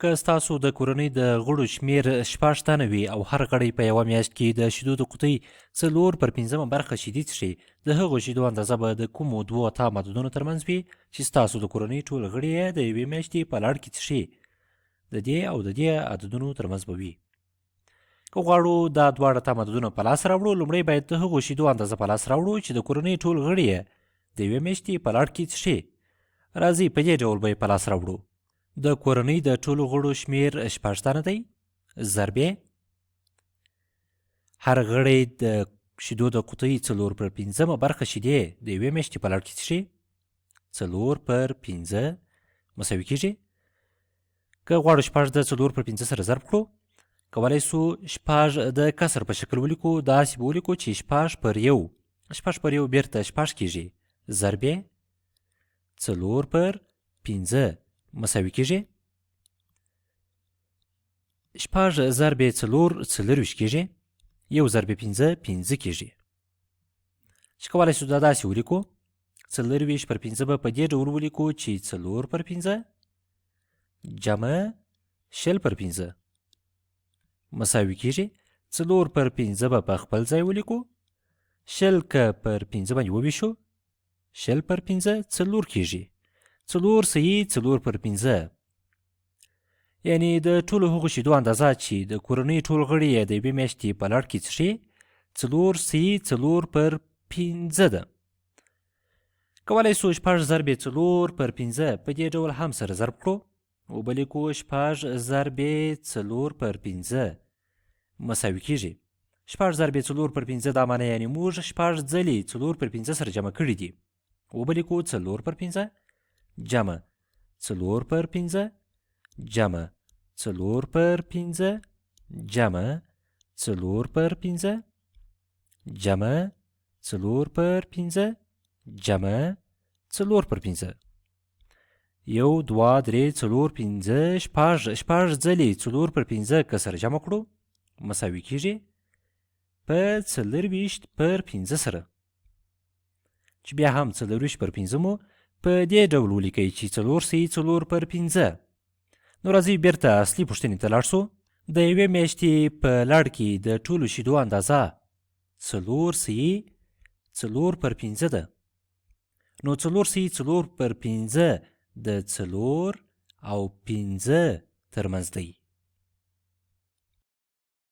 که ستاسو د کورنۍ د غړو شمیر شپږ تنه وي او هر غړی په یوه میاشت کې د شیدو د قطۍ 4/5 برخه شیدې څښي، د هغو شیدو اندازه به د کومو دوو تام عددونو ترمنځ وي چې ستاسو د کورنۍ ټول غړي یې د یوې میاشتې په لړ کې څښي. د دې او د دې عددونو ترمنځ به وي. که غواړو دا دواړه تام عددونه په لاس راوړو، لومړی باید د هغو شیدو اندازه په لاس راوړو چې د کورنۍ ټول غړي یې د یوې میاشتې په لړ کې څښي. راځئ په دې ډول به یې په لاس راوړو. د کورنۍ د ټولو غړو شمیر شپږ تنه دی، ضربې هر غړی د شیدو د قطۍ 4/5 برخه شیدې د یوې میاشتې په لړ کې څښي. 4/5 مساوي کیږي. که غواړو شپږ د 4/5 سره ضرب کړو، کولی سو شپږ د کسر په شکل ولیکو. داسې به ولیکو چې 6/1 بیرته شپږ کیږي. ضربې 4/5 مساوي کیږي. 6 ضرب 4 څلرویشت کیږي. 1 ضرب 5 5 کیږي. چې کولی سو دا داسې ولیکو. 4/5 به په دې ډول ولیکو چې 4/5 جمع 0/5 مساوي کیږي. 4/5 به په خپل ځای ولیکو. 0 که پر 5 باندې وویشو، 0/5 4 کیږي. 4 صحیح 4/5 یعنی د ټولو هغو شیدو اندازه چې د کورنۍ ټول غړي یې د یوې میاشتې په لړ کې څښي 4 صحیح 4/5 ده. کولی سو 6 ضرب 4/5 په دې ډول هم سره ضرب کړو. وبلیکو 6 ضرب 4/5 مساوي کیږي. 6 ضرب 4/5 دا معنی یعنی موږ 6 ځلې 4/5 سره جمع کړي دي. وبلیکو 4/5 جمع 4/5 جمع 4/5 جمع 4/5 جمع 4/5 جمع 4/5 1 2 3 4 5 6 ځلې 4/5 که سره جمع کړو مساوي کیږي په 24/5 سره، چې بیا هم 24/5 مو په دې ډول ولیکئ چې 4 صحیح 4/5. نو راځئ بیرته اصلي پوښتنې ته لاړ سو. د یوې میاشتې په لړ کې د ټولو شیدو اندازه 4 صحیح 4/5 ده. نو 4 صحیح 4/5 د 4 او 5 ترمنځ دی.